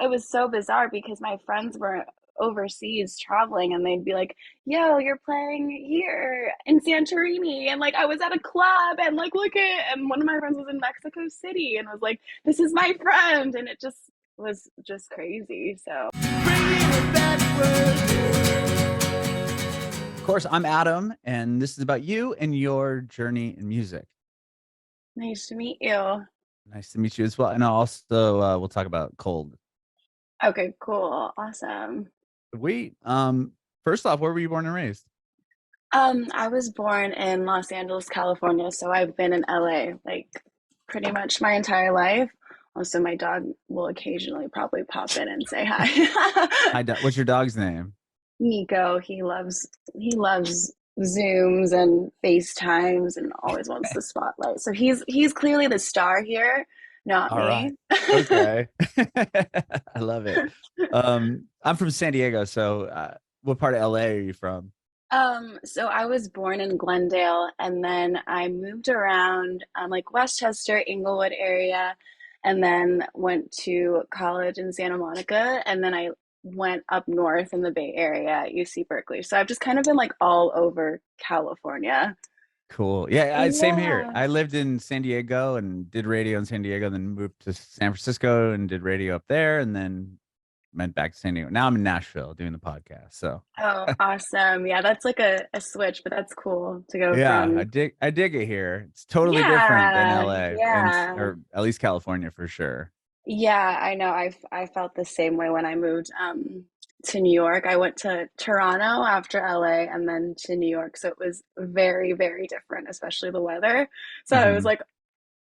it was so bizarre because my friends were overseas traveling and they'd be like, yo, you're playing here in Santorini. And like I was at a club and like look at, and one of my friends was in Mexico City and was like, this is my friend. And it just was just crazy. So Of course, I'm Adam, and this is about you and your journey in music. nice to meet you. Nice to meet you as well. And also, we'll talk about cold. Okay, cool. Awesome. We, first off, where were you born and raised? I was born in Los Angeles, California, so I've been in LA like pretty much my entire life. Also, my dog will occasionally probably pop in and say hi. Hi, what's your dog's name? Nico, he loves Zooms and FaceTimes and always wants the spotlight. So he's clearly the star here, not All right. me. Okay. I love it. I'm from San Diego, so what part of LA are you from? So I was born in Glendale and then I moved around like Westchester, Inglewood area, and then went to college in Santa Monica, and then I went up north in the Bay Area at UC Berkeley. So I've just kind of been like all over California. Cool. Yeah, same here. Yeah. I lived in San Diego and did radio in San Diego, then moved to San Francisco and did radio up there, and then went back to San Diego. Now I'm in Nashville doing the podcast. So Oh, awesome. Yeah, that's like a switch, but that's cool to go yeah, from. I dig it here. It's totally different than Yeah, LA and yeah. or at least California for sure. Yeah, I know. I felt the same way when I moved to New York. I went to Toronto after LA and then to New York. So it was very, very different, especially the weather. So I was Hmm. like,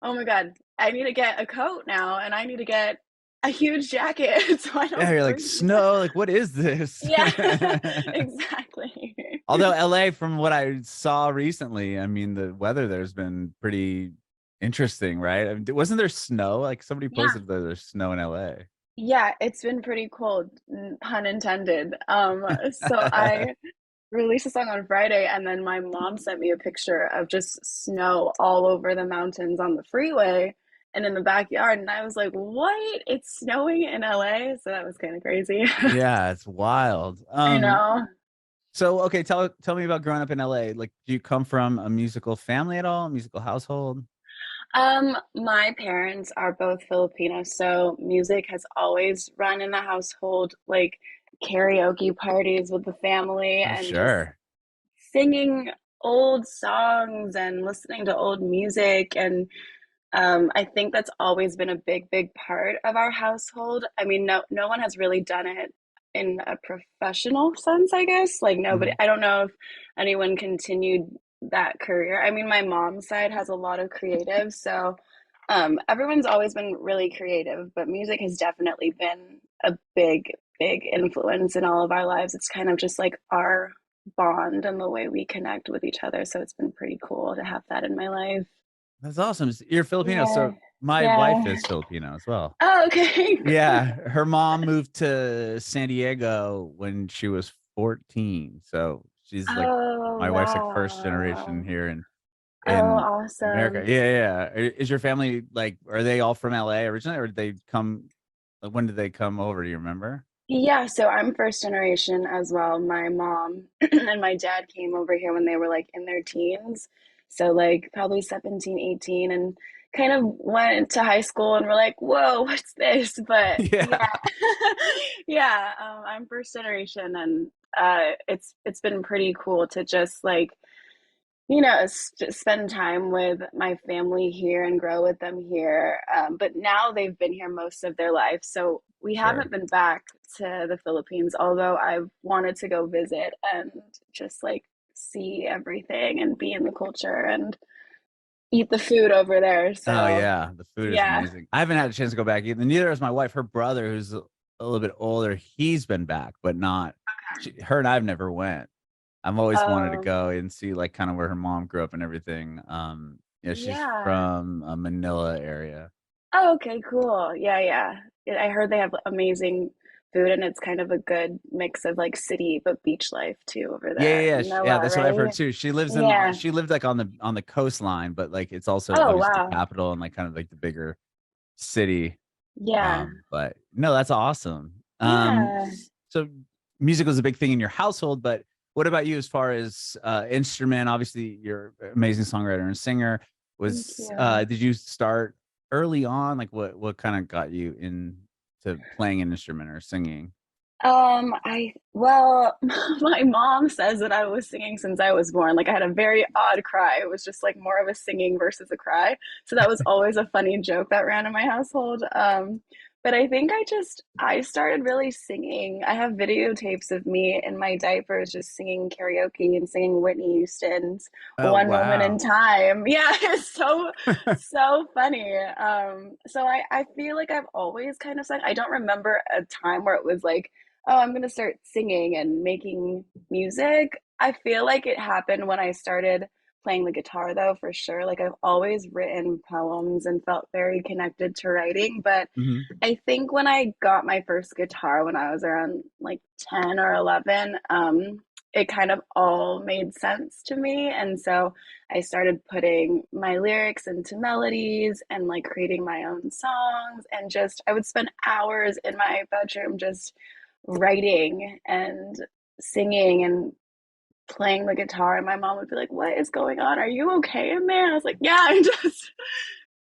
oh my God, I need to get a coat now and I need to get a huge jacket so I Yeah, don't you're like freeze. snow. Like, what is this? Yeah, exactly. Although LA, from what I saw recently, I mean, the weather there's been pretty interesting, right? I mean, wasn't there snow? Like somebody Yeah. posted that there's snow in LA. Yeah, it's been pretty cold, pun intended. So I released a song on Friday, and then my mom sent me a picture of just snow all over the mountains on the freeway and in the backyard. And I was like, what? It's snowing in LA? So that was kind of crazy. Yeah, it's wild. I know. So okay, tell me about growing up in LA. Like, do you come from a musical family at all? A musical household? My parents are both Filipino, so music has always run in the household, like karaoke parties with the family Oh, and just sure. singing old songs and listening to old music. And I think that's always been a big, big part of our household. I mean, no one has really done it in a professional sense, I guess. Like nobody, Mhm. I don't know if anyone continued that career. I mean, my mom's side has a lot of creative, so everyone's always been really creative, but music has definitely been a big, big influence in all of our lives. It's kind of just like our bond and the way we connect with each other. So it's been pretty cool to have that in my life. That's awesome. You're Filipino, Yeah. so my wife Yeah. is Filipino as well. Oh, okay. Yeah, her mom moved to San Diego when she was 14. So she's like Oh, my wife's like first generation wow. here Oh, in America. awesome. Yeah, yeah. Is your family like are they all from LA originally or did they come like, when did they come over? Do you remember? Yeah, so I'm first generation as well. My mom and my dad came over here when they were like in their teens. So like probably 17, 18, and kind of went to high school and were like, whoa, what's this? But Yeah. yeah. Yeah, I'm first generation and it's been pretty cool to just like spend time with my family here and grow with them here. But now they've been here most of their life. So we haven't Sure. been back to the Philippines, although I've wanted to go visit and just like see everything and be in the culture and eat the food over there. Oh So, yeah, the food is yeah. amazing. I haven't had a chance to go back either. Neither has my wife. Her brother, who's a little bit older, he's been back, but not her and I've never went. I've always wanted to Oh, go and see like kind of where her mom grew up and everything. Yeah, she's yeah. from Manila area. Oh, okay, cool. Yeah, yeah. I heard they have amazing food and it's kind of a good mix of like city but beach life too over Yeah, there yeah, yeah. in Yeah, Manila, that's what I've heard right? too. Yeah. She lived like on the coastline, but like it's also Oh, obviously the wow. capital and like kind of like the bigger city. Yeah. But no, that's awesome. Yeah. So music was a big thing in your household, but what about you as far as instrument? Obviously, you're an amazing songwriter and singer. Thank Was you. did you start early on? Like what kind of got you into playing an instrument or singing? Well, my mom says that I was singing since I was born. Like I had a very odd cry. It was just like more of a singing versus a cry. So that was always a funny joke that ran in my household. But I think I started really singing. I have videotapes of me in my diapers just singing karaoke and singing Whitney Houston's Oh One Moment wow. in Time. Yeah, it's so funny. So I feel like I've always kind of sung. I don't remember a time where it was like, oh, I'm going to start singing and making music. I feel like it happened when I started playing the guitar, though, for sure. Like, I've always written poems and felt very connected to writing. But Hmm. I think when I got my first guitar when I was around like 10 or 11, it kind of all made sense to me. And so I started putting my lyrics into melodies and like creating my own songs. And just, I would spend hours in my bedroom just writing and singing and playing the guitar. And my mom would be like, "What is going on? Are you okay in there?" I was like, "Yeah, I'm just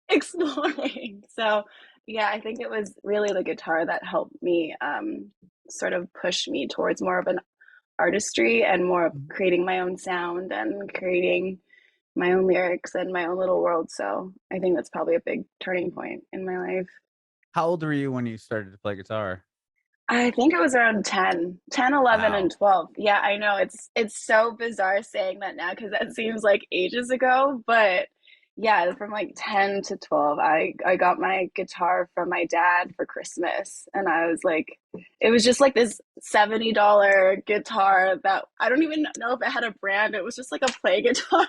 exploring." So, yeah, I think it was really the guitar that helped me sort of push me towards more of an artistry and more of creating my own sound and creating my own lyrics and my own little world. So, I think that's probably a big turning point in my life. How old were you when you started to play guitar? I think it was around 10, 11, and Wow. 12. Yeah, I know it's so bizarre saying that now because that seems like ages ago, but yeah, from like 10 to 12, I got my guitar from my dad for Christmas and I was like it was just like this $70 guitar that I don't even know if it had a brand. It was just like a play guitar,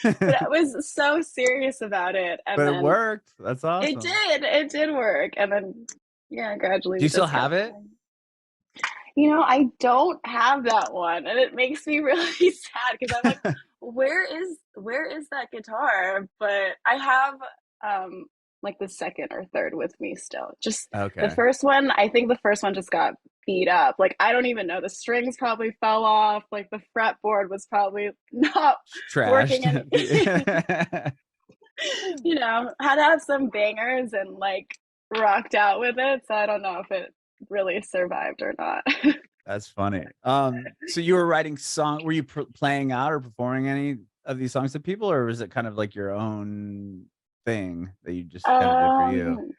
but I was so serious about it and But it then worked. That's awesome. it did work and then yeah, gradually Do we you still just kept have it? going. I don't have that one, and it makes me really sad because I'm like, where is that guitar? But I have like the second or third with me still. Just the Okay. first one, I think the first one just got beat up. Like I don't even know. The strings probably fell off. Like the fretboard was probably not working Trashed. any had to have some bangers and like rocked out with it. So I don't know if it really survived or not. That's funny. So you were writing song, were you playing out or performing any of these songs to people, or was it kind of like your own thing that you just kind of did for you? Um,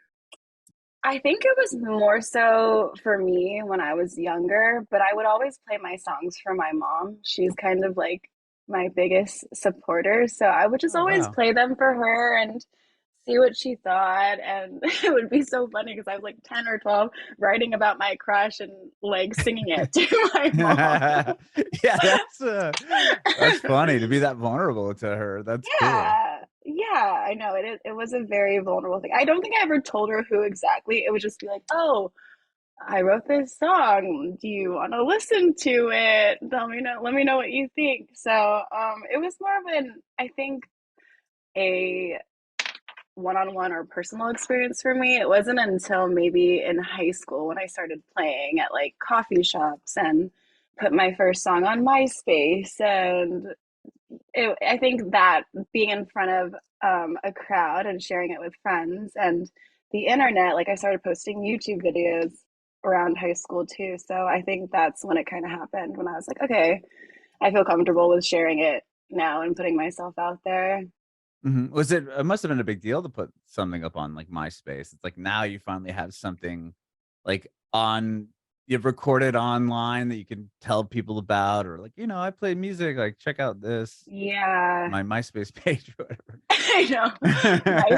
I think it was more so for me when I was younger, but I would always play my songs for my mom. She's kind of like my biggest supporter. So I would just Oh always wow. play them for her and see what she thought. And it would be so funny because I was like 10 or 12 writing about my crush and like singing it to my mom. Yeah, that's funny to be that vulnerable to her. That's cool. Yeah. Yeah, I know it was a very vulnerable thing. I don't think I ever told her who exactly. It would just be like, "Oh, I wrote this song. Do you want to listen to it? Let me know what you think." So, it was more of I think a one-on-one or personal experience for me. It wasn't until maybe in high school when I started playing at like coffee shops and put my first song on MySpace and I think that being in front of a crowd and sharing it with friends and the internet, like I started posting YouTube videos around high school too. So I think that's when it kind of happened when I was like, okay, I feel comfortable with sharing it now and putting myself out there. Was it must have been a big deal to put something up on like MySpace. It's like now you finally have something like on you've recorded online that you can tell people about, or like, I play music, like check out this Yeah, my MySpace page or I know. whatever.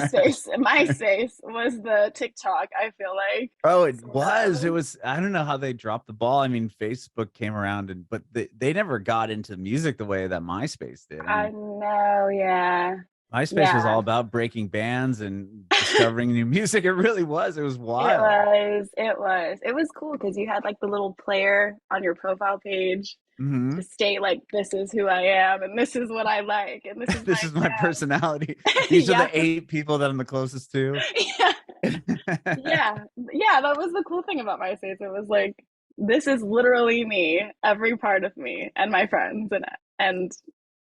MySpace was the TikTok, I feel like Oh, it was. It sometimes. was. I don't know how they dropped the ball. I mean, Facebook came around, but they never got into music the way that MySpace did. I I mean, know, yeah. MySpace was all Yeah. about breaking bands and discovering new music. It really was. It was It wild. was. It was. It was cool because you had like the little player on your profile page. Hmm. to state like this is who I am and this is what I like and this is This my is my personality. These are yeah. the 8 people that I'm the closest to. Yeah. Yeah. Yeah, that was the cool thing about MySpace. It was like this is literally me, every part of me and my friends and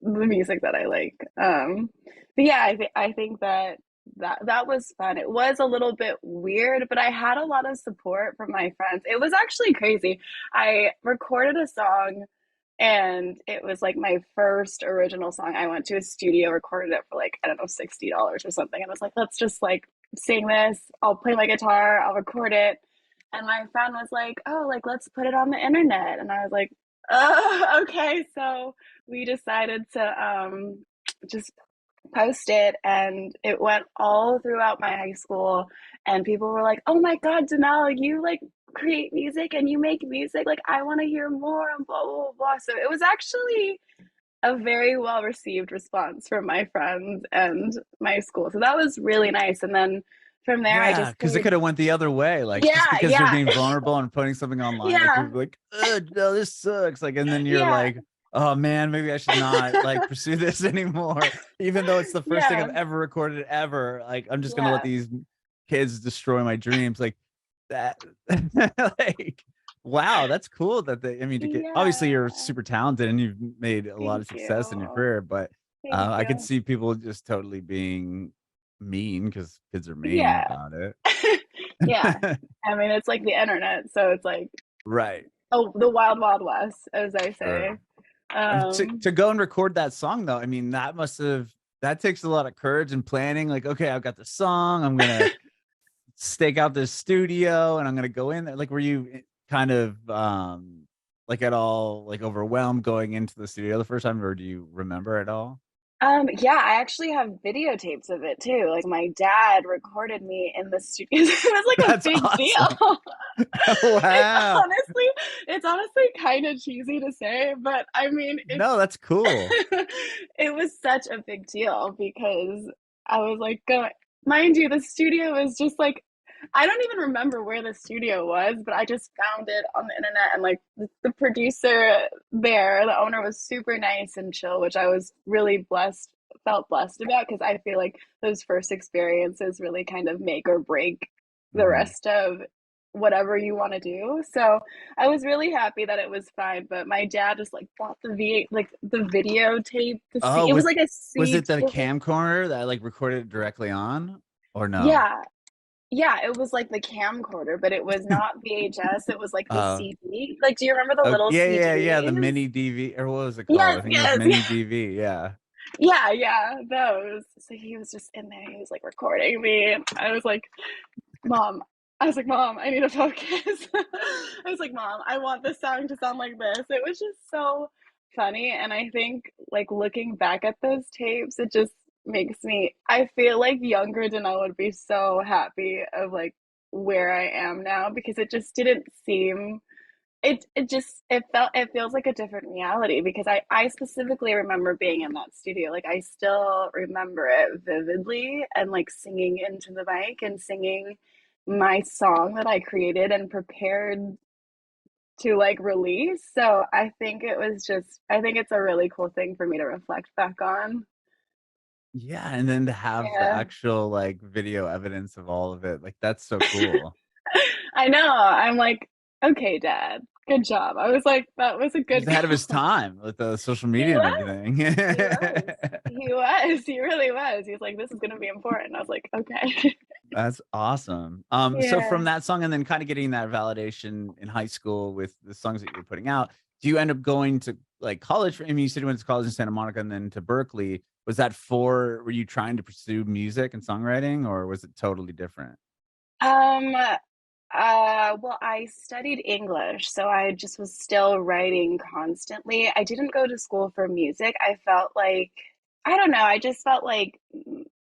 the music that I like. But yeah, I think that that was fun. It was a little bit weird, but I had a lot of support from my friends. It was actually crazy. I recorded a song and it was like my first original song. I went to a studio, recorded it for like, I don't know, $60 or something. And I was like, let's just like sing this. I'll play my guitar, I'll record it. And my friend was like, oh, like let's put it on the internet. And I was like, oh, okay. So we decided to just post it and it went all throughout my high school and people were like, oh my god, Danelle, you like create music and you make music, like I want to hear more and blah blah blah. So it was actually a very well received response from my friends and my school, so that was really nice. And then from there I Yeah, just because it started, could have went the other way. Like just yeah, because you're yeah. being vulnerable and putting something online, like Yeah, people be like, no, this sucks. Like, and then you're yeah. like, oh man, maybe I should not like pursue this anymore. Even though it's the first thing Yeah, I've ever recorded ever. Like, I'm just gonna let yeah, these kids destroy my dreams. Like that, like, wow, that's cool that they, I mean, to get, obviously yeah. you're super talented and you've made a lot Thank of success in your you, career, but thank I could you. see people just totally being mean because kids are mean Yeah. about it. Yeah. I mean, it's like the internet, so it's like, Right. oh, the wild, wild west, as I say. Sure. To go and record that song though, I mean, that takes a lot of courage and planning. Like, okay, I've got the song, I'm gonna stake out this studio and I'm gonna go in there. Like, were you kind of like at all like overwhelmed going into the studio the first time, or do you remember at all? Yeah, I actually have videotapes of it too. Like my dad recorded me in the studio. It was like a That's big awesome. deal. It's Wow. honestly, it's honestly kind of cheesy to say, but I mean, No, that's cool. it was such a big deal because I was like, going, mind you, the studio is just like, I don't even remember where the studio was, but I just found it on the internet. And like the producer there, the owner was super nice and chill, which I was really blessed, felt blessed about because I feel like those first experiences really kind of make or break the Mhm. rest of whatever you want to do. So I was really happy that it was fine, but my dad just like bought the like the videotape to see. Oh, It was like a was it the CT. camcorder that like recorded it directly on, or no? Yeah, yeah, it was like the camcorder, but it was not VHS. It was like the Uh, CD. Like, do you remember the oh little yeah, yeah, yeah. The CDs? mini DV, or what was it called? Yes, I think it was yes, mini yeah, DV. Yeah, yeah, yeah, those. So he was just in there. He was like recording me. And I was like, Mom, I was like, Mom, I need to focus. I was like, Mom, I want this song to sound like this. It was just so funny. And I think, like, looking back at those tapes, it just makes me, I feel like younger Danelle would be so happy of like where I am now because it just didn't seem, it just, it feels like a different reality because I specifically remember being in that studio. Like, I still remember it vividly and like singing into the mic and singing my song that I created and prepared to like release. So I think it was just, I think it's a really cool thing for me to reflect back on. yeah. And then to have the Yeah. actual like video evidence of all of it, like that's so cool. I know. I'm like, okay, Dad, good job. I was like, that was a He's good ahead of his call. time with the social He media and was. everything. He was. He was. He really was. He was like, this is going to be important. I was like, okay. That's awesome. So Yeah. from that song and then kind of getting that validation in high school with the songs that you're putting out, do you end up going to like college? I mean, you said you went to college in Santa Monica and then to Berkeley. Was that were you trying to pursue music and songwriting, or was it totally different? Um, well, I studied English, so I just was still writing constantly. I didn't go to school for music. I felt like, I don't know, I just felt like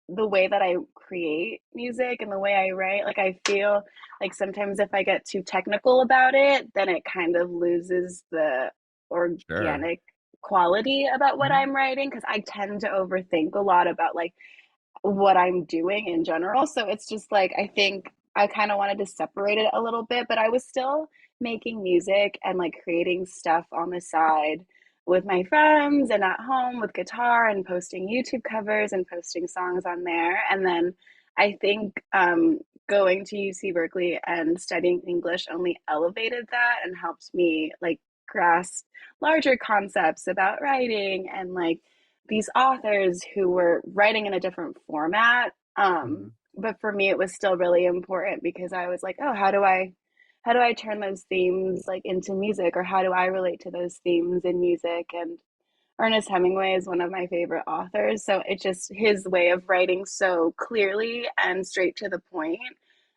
the way that I create music and the way I write, like I feel like sometimes if I get too technical about it, then it kind of loses the Sure. organic quality about what Mhm. I'm writing because I tend to overthink a lot about like what I'm doing in general. So it's just like I think I kind of wanted to separate it a little bit, but I was still making music and like creating stuff on the side with my friends and at home with guitar and posting YouTube covers and posting songs on there. And then I think going to UC Berkeley and studying English only elevated that and helped me like grasp larger concepts about writing and like these authors who were writing in a different format. Mhm. But for me, it was still really important because I was like, oh, how do I turn those themes like into music, or how do I relate to those themes in music? And Ernest Hemingway is one of my favorite authors, so it just his way of writing so clearly and straight to the point,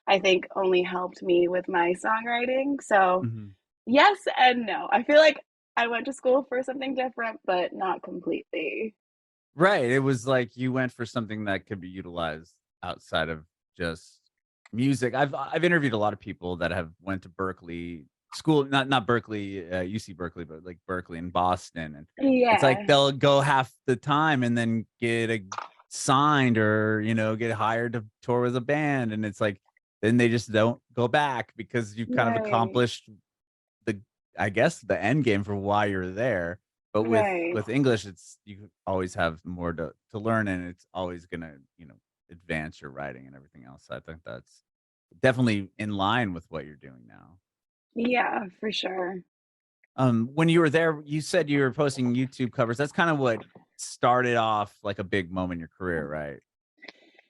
I think only helped me with my songwriting. So Mhm. yes and no. I feel like I went to school for something different, but not completely. Right. It was like you went for something that could be utilized outside of just music. I've interviewed a lot of people that have went to Berkeley school, not Berkeley, UC Berkeley, but like Berkeley in Boston, and it's like Yeah, they'll go half the time and then get signed or get hired to tour with a band, and it's like then they just don't go back because you've kind of right, accomplished the I guess the end game for why you're there. But with right. English, it's you always have more to learn, and it's always gonna, advance your writing and everything else. So I think that's definitely in line with what you're doing now. Yeah, for sure. When you were there, you said you were posting YouTube covers. That's kind of what started off like a big moment in your career, right?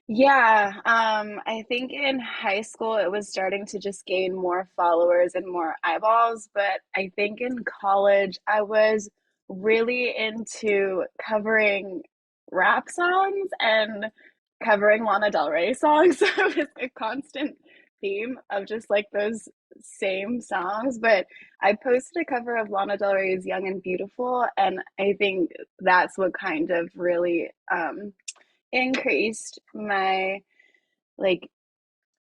Yeah, I think in high school it was starting to just gain more followers and more eyeballs, but I think in college I was really into covering rap songs and covering Lana Del Rey songs. So it was a constant theme of just like those same songs. But I posted a cover of Lana Del Rey's Young and Beautiful, and I think that's what kind of really increased my like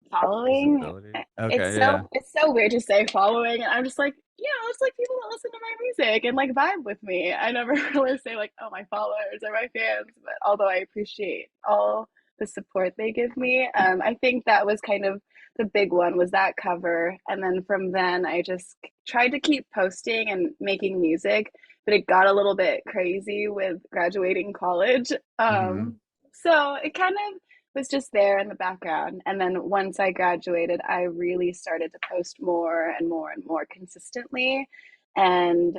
following. Visibility. Okay, yeah. It's so weird to say following, and I'm just like, yeah, it's like people that listen to my music and like vibe with me. I never really say like, oh, my followers or my fans, but although I appreciate all the support they give me, I think that was kind of the big one was that cover, and then from then I just tried to keep posting and making music, but it got a little bit crazy with graduating college. Mhm. So it kind of was just there in the background. And then once I graduated, I really started to post more and more and more consistently. And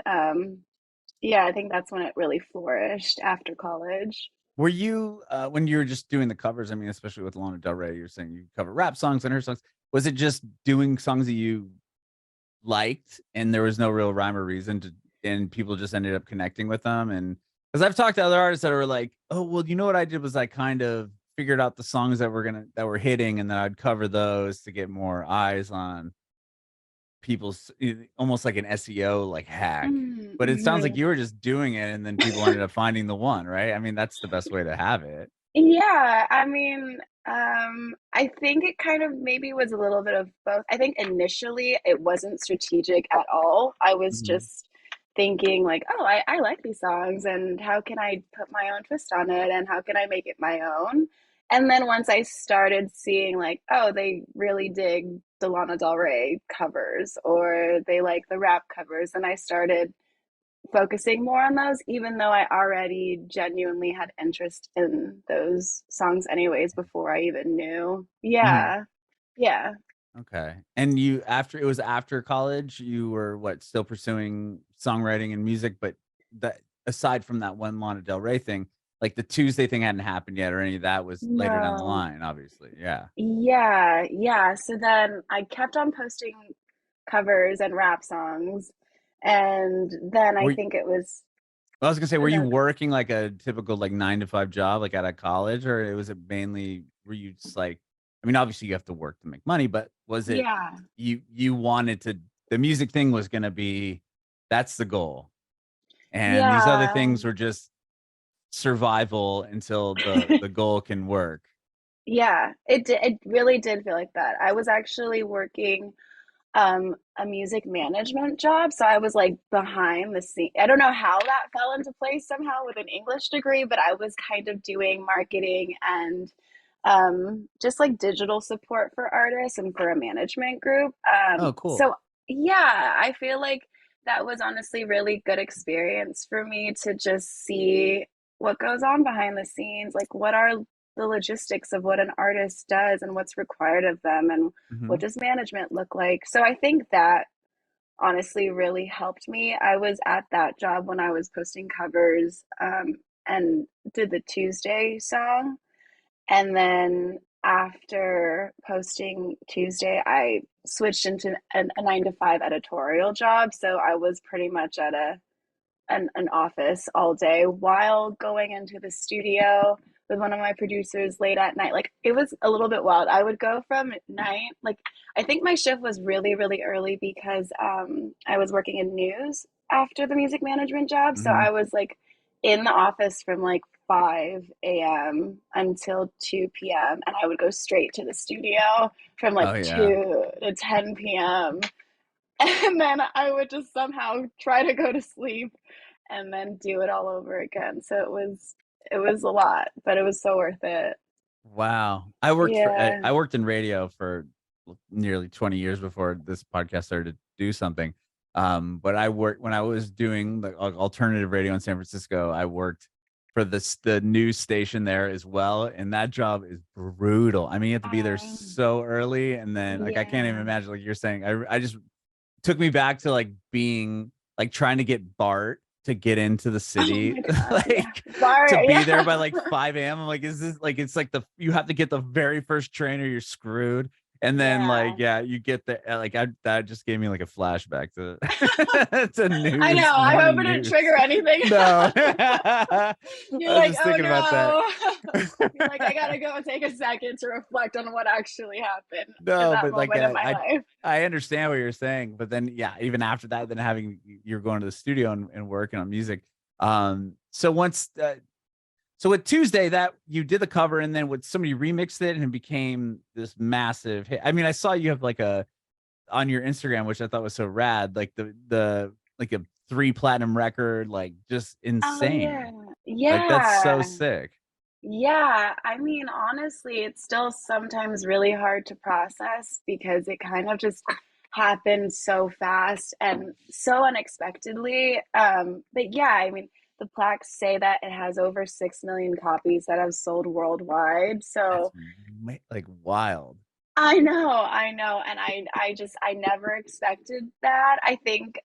yeah, I think that's when it really flourished after college. Were you, when you were just doing the covers, I mean, especially with Lana Del Rey, you're saying you cover rap songs and her songs. Was it just doing songs that you liked and there was no real rhyme or reason to, and people just ended up connecting with them? And because I've talked to other artists that were like, oh, well, you know what I did was I kind of figured out the songs that were hitting, and then I'd cover those to get more eyes on people's, almost like an SEO like hack. But it sounds like Mm-hmm. you were just doing it and then people ended up finding the one, right? I mean, that's the best way to have it. Yeah, I mean, I think it kind of maybe was a little bit of both. I think initially it wasn't strategic at all. I was Mhm. just thinking like, oh, I like these songs and how can I put my own twist on it and how can I make it my own? And then once I started seeing like, oh, they really dig the Lana Del Rey covers or they like the rap covers, and I started focusing more on those, even though I already genuinely had interest in those songs anyways before I even knew. Mhm. Yeah. Yeah. Okay. And you after it was after college, you were what, still pursuing songwriting and music, but that aside from that one Lana Del Rey thing, like the Tuesday thing hadn't happened yet or any of that was later down the No. line, obviously. Yeah. Yeah. Yeah. So then I kept on posting covers and rap songs. And then I Were think it was, I was gonna say, oh were you no, working like a typical like 9 to 5 job like out of college, or it was it mainly were you just like, I mean, obviously you have to work to make money, but was it yeah. you wanted to, the music thing was gonna be, that's the goal. And these other Yeah. things were just survival until the goal can work. Yeah. It really did feel like that. I was actually working a music management job. So I was like behind the scene. I don't know how that fell into place somehow with an English degree, but I was kind of doing marketing and just like digital support for artists and for a management group. Oh, cool. So yeah, I feel like that was honestly really good experience for me to just see what goes on behind the scenes, like what are the logistics of what an artist does and what's required of them and what Hmm. does management look like. So I think that honestly really helped me. I was at that job when I was posting covers and did the Tuesday song. And then after posting Tuesday, I switched into a 9 to 5 editorial job. So I was pretty much at an office all day while going into the studio with one of my producers late at night. Like it was a little bit wild. I would go from night, like I think my shift was really, really early because I was working in news after the music management job. So Hmm. I was like in the office from like 5 a.m. until 2 p.m. and I would go straight to the studio from like Oh yeah. 2 to 10 p.m. And then I would just somehow try to go to sleep and then do it all over again. So it was a lot, but it was so worth it. Wow. I worked for Yeah. I worked in radio for nearly 20 years before this podcast started to do something. But I worked when I was doing the alternative radio in San Francisco, I worked for the news station there as well. And that job is brutal. I mean, you have to be there Um, so early. And then like I can't even yeah. imagine like you're saying, I just took me back to like being like trying to get Bart to get into the Oh city, my God. Yeah. like Bar. to be there Yeah. by like 5 a.m. I'm like, is this like it's like the you have to get the very first train or you're screwed. And then like, Yeah. yeah, you get the like that just gave me like a flashback to to I know. news, I hope morning it didn't news. trigger anything. No. I You're was like, just oh thinking about that. no. You're like, I gotta go and take a second to reflect on what actually happened in No, that but like moment in my life. I understand what you're saying, but then yeah, even after that, then having you're going to the studio and working on music. So once so with Tuesday that you did the cover and then with somebody remixed it and it became this massive hit. I mean, I saw you have like a on your Instagram, which I thought was so rad, like the like a 3 platinum record, like just Oh yeah. insane. Like that's so Yeah. sick. Yeah, I mean, honestly, it's still sometimes really hard to process because it kind of just happened so fast and so unexpectedly. But yeah, I mean, the plaques say that it has over 6 million copies that have sold worldwide. That's So like wild. I know, and I never expected that. I think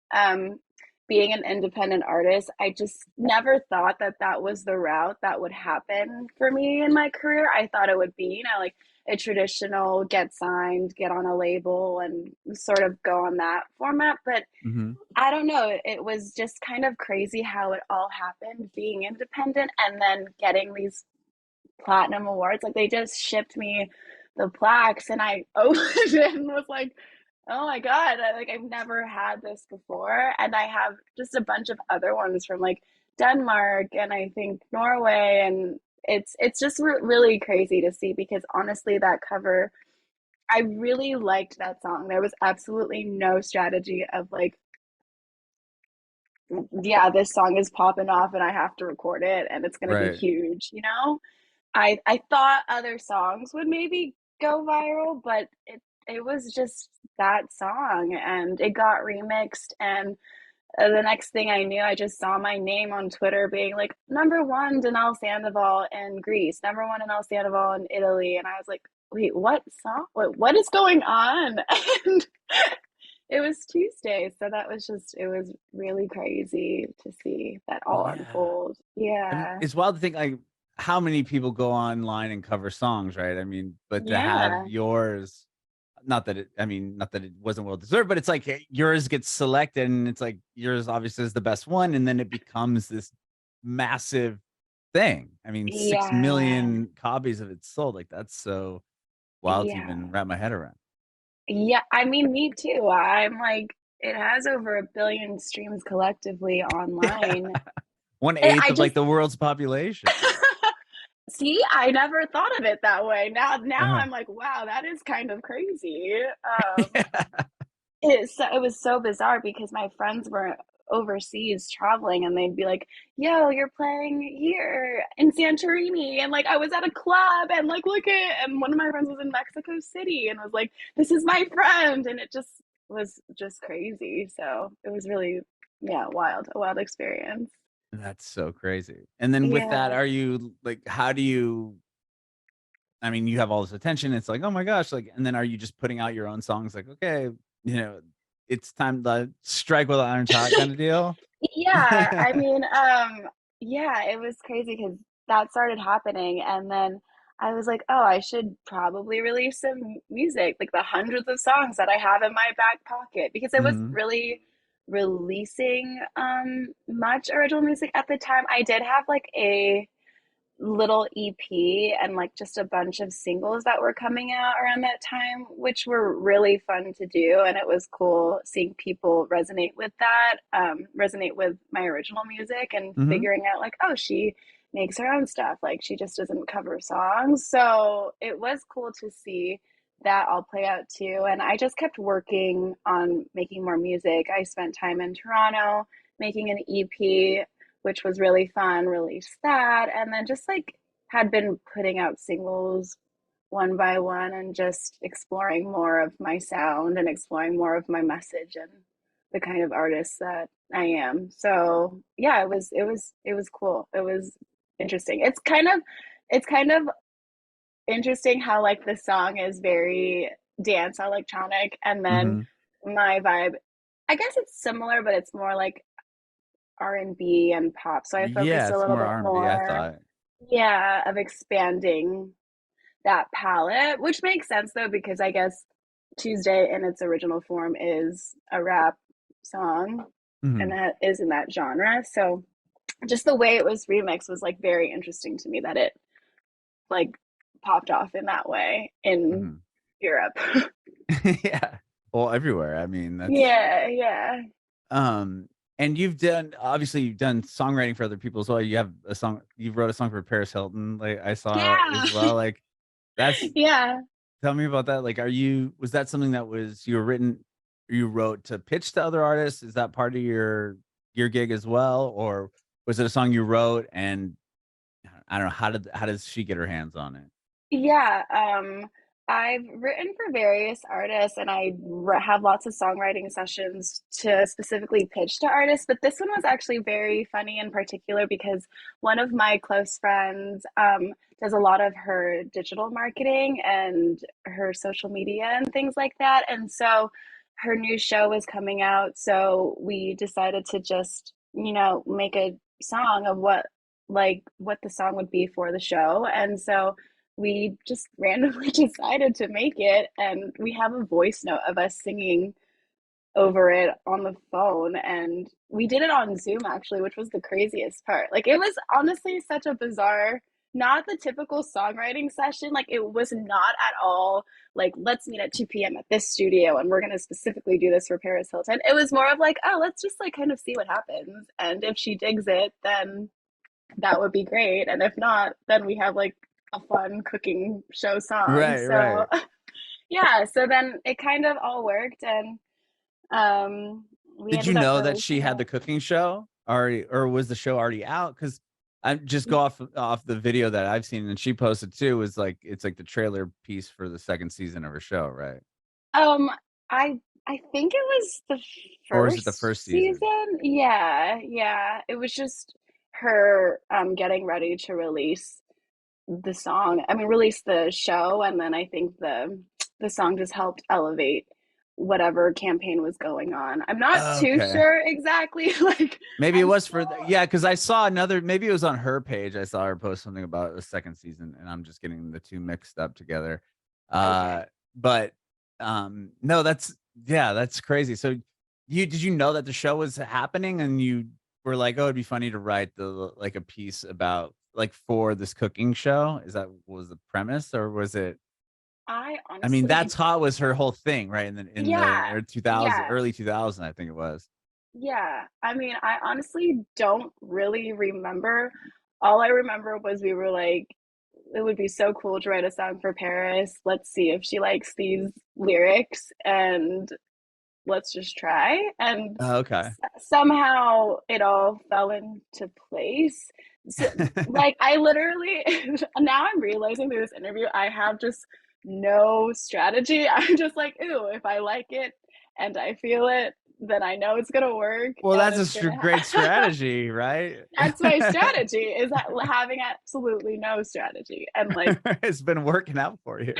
being an independent artist, I just never thought that that was the route that would happen for me in my career. I thought it would be, like a traditional get signed, get on a label, and sort of go on that format. But Hmm. I don't know, it was just kind of crazy how it all happened, being independent and then getting these platinum awards. Like they just shipped me the plaques and I opened it and was like, oh my God, I've never had this before. And I have just a bunch of other ones from like Denmark and I think Norway. And it's just really crazy to see because honestly, that cover, I really liked that song. There was absolutely no strategy of like, yeah, this song is popping off and I have to record it and it's going to be Right. huge. I thought other songs would maybe go viral, but it was just that song and it got remixed and the next thing I knew I just saw my name on Twitter being like number 1 Danelle Sandoval in Greece, number 1 Danelle Sandoval in Italy and I was like, "Wait, what song? What is going on?" And it was Tuesday, so that was just it was really crazy to see that all Yeah. unfold. I mean, Yeah. it's wild to think like how many people go online and cover songs, right? I mean, but to have Yeah. yours, not that it, I mean, not that it wasn't well deserved, but it's like yours gets selected and it's like yours obviously is the best one. And then it becomes this massive thing. I mean, six Yeah. million copies of it sold. Like that's so wild to Yeah. even wrap my head around. Yeah, I mean, me too. I'm like, it has over 1 billion streams collectively Yeah. online. One And eighth I of like just the world's population. see, I never thought of it that way. Now Uh-huh. I'm like, wow, that is kind of crazy. Yeah. It was so bizarre because my friends were overseas traveling, and they'd be like, yo, you're playing here in Santorini. And like, I was at a club, and like, look at, and one of my friends was in Mexico City and was like, this is my friend. And it just was just crazy. So it was really, yeah, wild, a wild experience. That's so crazy. And then with that, Yeah. are you like, how do you, I mean, you have all this attention. It's like, oh my gosh, like, and then are you just putting out your own songs? Like, okay, you know, it's time to strike while the iron's hot, kind of deal. Yeah, I mean, yeah, it was crazy because that started happening, and then I was like, "Oh, I should probably release some music, like the hundreds of songs that I have in my back pocket," because I wasn't Hmm. really releasing much original music at the time. I did have like a little EP and like just a bunch of singles that were coming out around that time, which were really fun to do. And it was cool seeing people resonate with that, resonate with my original music and Hmm. figuring out like, oh, she makes her own stuff. Like she just doesn't cover songs. So it was cool to see that all play out too. And I just kept working on making more music. I spent time in Toronto making an EP, which was really fun, released that, and then just like had been putting out singles one by one and just exploring more of my sound and exploring more of my message and the kind of artist that I am. So yeah, it was cool. It was interesting. It's kind of interesting how like the song is very dance electronic, and then Hmm. my vibe, I guess it's similar, but it's more like R&B and pop. So I Yeah, focused a it's little more bit R&B, I more, thought. yeah, of expanding that palette, which makes sense though, because I guess Tuesday in its original form is a rap song and Hmm. that is in that genre. So just the way it was remixed was like very interesting to me that it like popped off in that way in Hmm. Europe. Yeah. Well, everywhere. I mean, that's Yeah, yeah. um and you've done songwriting for other people as well. You have a song, you wrote a song for Paris Hilton, like I saw Yeah. as well. Like that's Yeah. tell me about that. Like, was that something that was you wrote to pitch to other artists? Is that part of your gig as well? Or was it a song you wrote and I don't know, how does she get her hands on it? Yeah, I've written for various artists and have lots of songwriting sessions to specifically pitch to artists. But this one was actually very funny in particular because one of my close friends does a lot of her digital marketing and her social media and things like that. And so her new show was coming out. So we decided to just, make a song of what the song would be for the show. And so we just randomly decided to make it, and we have a voice note of us singing over it on the phone, and we did it on Zoom actually, which was the craziest part. Like it was honestly such a bizarre, not the typical songwriting session. Like it was not at all like let's meet at 2 p.m. at this studio and we're going to specifically do this for Paris Hilton. It was more of like, oh, let's just like kind of see what happens, and if she digs it, then that would be great. And if not, then we have like a fun cooking show song. Right, So right. yeah, so then it kind of all worked, and we Did you ended up know that she releasing had the it. cooking show already, or was the show already out? Because I just go off the video that I've seen, and she posted too. Was like it's like the trailer piece for the second season of her show, right? Um, I think it was the Or is it the first first season? season. Yeah, yeah. It was just her getting ready to release the song. I mean, release the show, and then I think the song just helped elevate whatever campaign was going on. I'm not too Okay. sure exactly. Like, Maybe it I'm was still. for yeah, because I saw another. Maybe it was on her page. I saw her post something about the second season, and I'm just getting the two mixed up together. Okay. But no, that's crazy. So did you know that the show was happening, and you were like, oh, it'd be funny to write like a piece about like for this cooking show? Is that was the premise, or was it? I I mean, honestly, that's hot was her whole thing, right? In the yeah, 2000 yeah, early 2000, I think it was. yeah. I mean, I honestly don't really remember. All I remember was we were like, it would be so cool to write a song for Paris. Let's see if she likes these lyrics. And let's just try. And Oh, okay. somehow it all fell into place. So, like, I literally, now I'm realizing through this interview, I have just no strategy. I'm just like, ooh, if I like it and I feel it, then I know it's gonna work Well, and that's a it's gonna great strategy, right? that's my strategy, is that having absolutely no strategy and like It's been working out for you.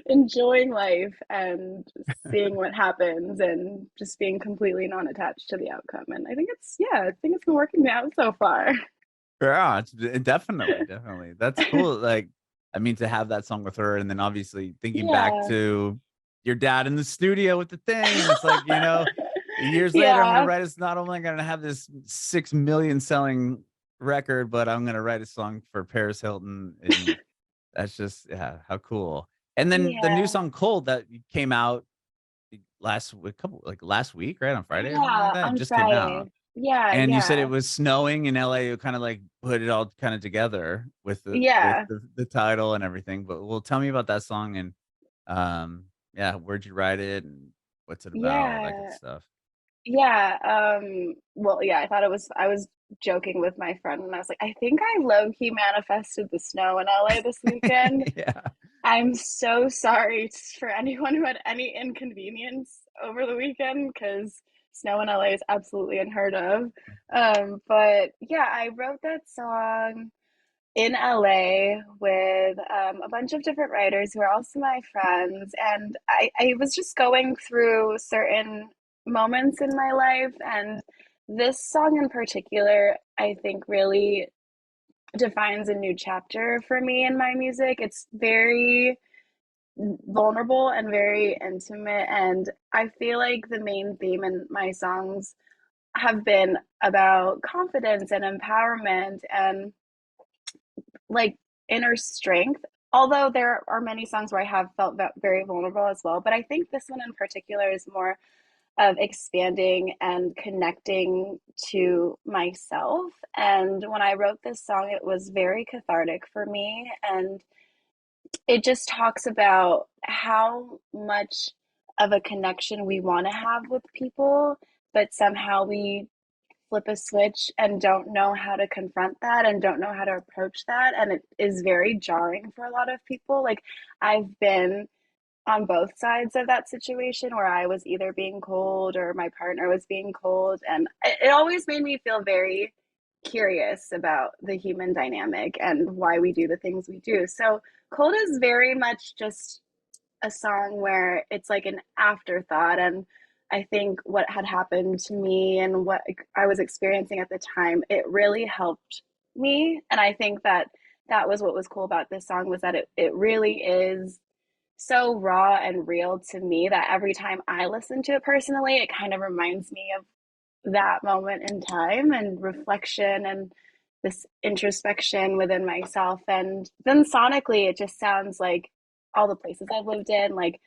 enjoying life and seeing what happens and just being completely non-attached to the outcome. And I think it's, yeah, I think it's been working out so far. Yeah, definitely, definitely. That's cool. Like, I mean, to have that song with her, and then obviously thinking back Yeah. to your dad in the studio with the thing, and it's like, years later, I'm gonna Yeah. write this. Not only gonna have this 6 million selling record, but I'm gonna write a song for Paris Hilton, and that's just, yeah, how cool. And then the new Yeah. song "Cold" that came out last week, right on Friday or something like Yeah. that. It On just came Friday. out. Yeah. And you said it Yeah. was snowing in LA. You kind of like put it all kind of together with Yeah. the title and everything. But well, tell me about that song and yeah, where'd you write it and what's it about, all that good Yeah. stuff. Yeah. Well, yeah, I was joking with my friend and I was like, I think I low key manifested the snow in LA this weekend. Yeah. I'm so sorry for anyone who had any inconvenience over the weekend because snow in LA is absolutely unheard of. But yeah, I wrote that song in LA with a bunch of different writers who are also my friends. And I was just going through certain moments in my life. And this song in particular, I think, really defines a new chapter for me in my music. It's very vulnerable and very intimate. And I feel like the main theme in my songs have been about confidence and empowerment and like inner strength. Although there are many songs where I have felt very vulnerable as well. But I think this one in particular is more of expanding and connecting to myself. And when I wrote this song, it was very cathartic for me. And it just talks about how much of a connection we want to have with people, but somehow we flip a switch and don't know how to confront that and don't know how to approach that. And it is very jarring for a lot of people. Like, I've been on both sides of that situation where I was either being cold or my partner was being cold. And it always made me feel very curious about the human dynamic and why we do the things we do. So, Cold is very much just a song where it's like an afterthought. And I think what had happened to me and what I was experiencing at the time, it really helped me. And I think that that was what was cool about this song, was that it really is so raw and real to me that every time I listen to it personally, it kind of reminds me of that moment in time and reflection and this introspection within myself. And then sonically, it just sounds like all the places I've lived in, like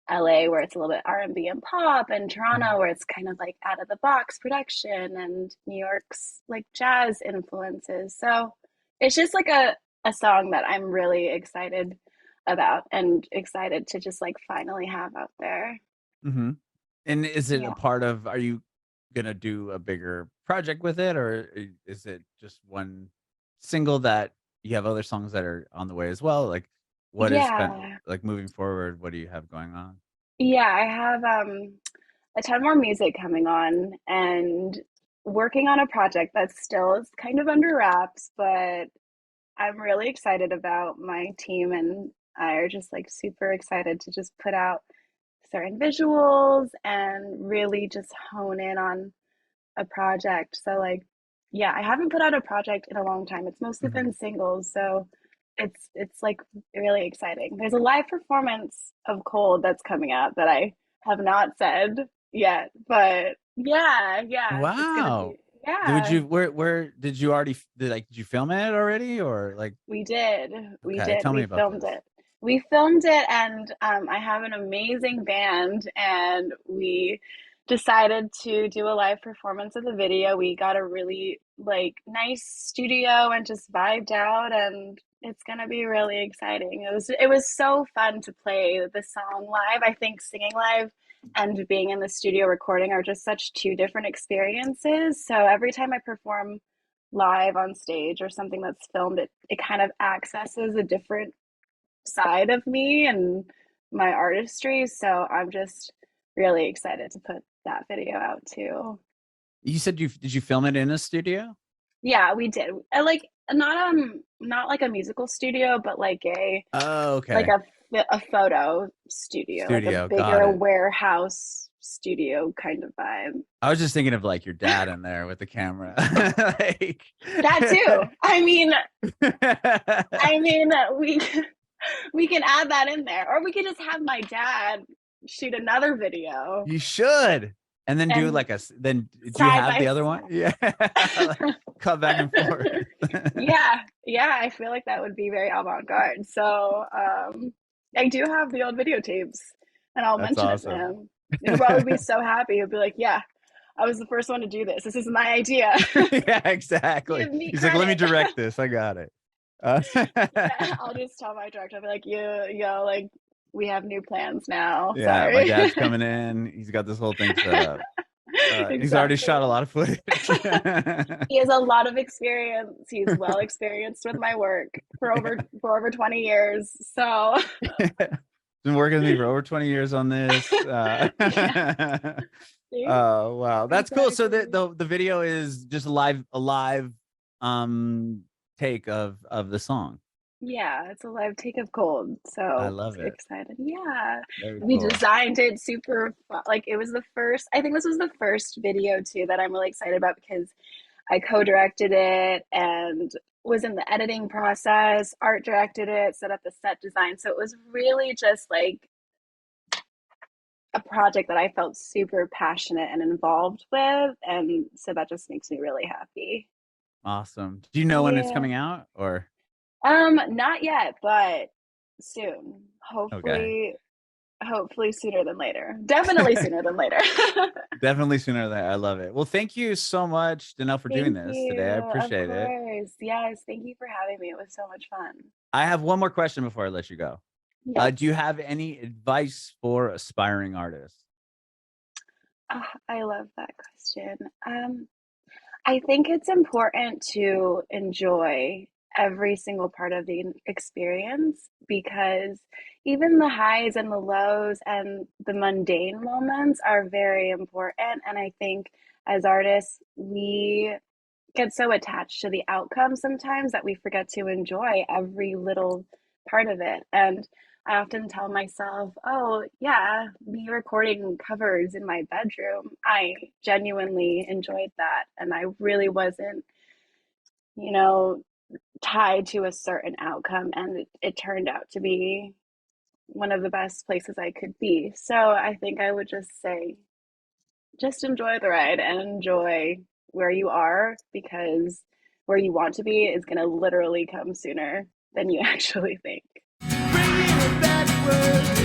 LA, where it's a little bit R&B and pop, and Mhm. Toronto, where it's kind of like out of the box production, and New York's like jazz influences. So it's just like a song that I'm really excited about and excited to just like finally have out there. Mhm. And is it a Yeah. part of, are you gonna do a bigger project with it, or is it just one single that you have other songs that are on the way as well? Like, what is kind Yeah. like moving forward? What do you have going on? Yeah, I have a ton more music coming on and working on a project that's still is kind of under wraps, but I'm really excited about. My team and I are just like super excited to just put out certain visuals and really just hone in on a project. So like, yeah, I haven't put out a project in a long time. It's mostly Mhm. been singles, so it's like really exciting. There's a live performance of Cold that's coming out that I have not said yet, but yeah, it's gonna Wow. be, yeah. Where did you already did you film it already, or like, We did. We okay, did. tell me We about filmed this. it. We filmed it, and I have an amazing band, and we decided to do a live performance of the video. We got a really like nice studio and just vibed out, and it's gonna be really exciting. It was so fun to play the song live. I think singing live and being in the studio recording are just such two different experiences. So every time I perform live on stage or something that's filmed, it kind of accesses a different side of me and my artistry. So I'm just really excited to put that video out too. You said did you film it in a studio? Yeah, we did. I like not like a musical studio, but Oh, like okay. a photo studio, like a Studio, got bigger it. warehouse studio kind of vibe. I was just thinking of like your dad in there with the camera. Like That too. I mean, we can add that in there, or we could just have my dad shoot another video you should. And then do and like then do you side have by the other one? Yeah. Like, cut back and forth. yeah, yeah, I feel like that would be very avant-garde. So I do have the old videotapes and I'll That's mention it to awesome. him. He'll probably be so happy. He'll be like, yeah, I was the first one to do this. This is my idea. Yeah, exactly. Give me He's like, let me credit. direct this. I got it. Yeah, I'll just tell my director, I'll be like, yo, like we have new plans now. Yeah, my Sorry. dad's coming in. He's got this whole thing set up. He's already Exactly. shot a lot of footage. He has a lot of experience. He's well experienced with my work for over 20 years. So Been working with me for over 20 years on this. yeah. See? Oh wow, that's cool. So Exactly. the video is just a live take of the song. Yeah, it's a live take of Cold. I So love it. excited. Yeah. Very We cool. designed it super like it was the first, I think this was the first video too that I'm really excited about because I co-directed it and was in the editing process, art directed it, set up the set design. So it was really just like a project that I felt super passionate and involved with. And so that just makes me really happy. Awesome. Do you know when it's Yeah. coming out or Not yet, but soon. okay? Hopefully sooner than later. Definitely sooner than later. Definitely sooner than I love it. Well, thank you so much, Danelle, for doing Thank this today. I you. Of appreciate it. course. Yes. Thank you for having me. It was so much fun. I have one more question before I let you go. Do you Yes. have any advice for aspiring artists? Oh, I love that question. I think it's important to enjoy every single part of the experience because even the highs and the lows and the mundane moments are very important. And I think as artists, we get so attached to the outcome sometimes that we forget to enjoy every little part of it. And I often tell myself, oh, yeah, me recording covers in my bedroom, I genuinely enjoyed that. And I really wasn't, you know, tied to a certain outcome. And it turned out to be one of the best places I could be. So I think I would just say, just enjoy the ride and enjoy where you are because where you want to be is going to literally come sooner than you actually think. Bringing it backward.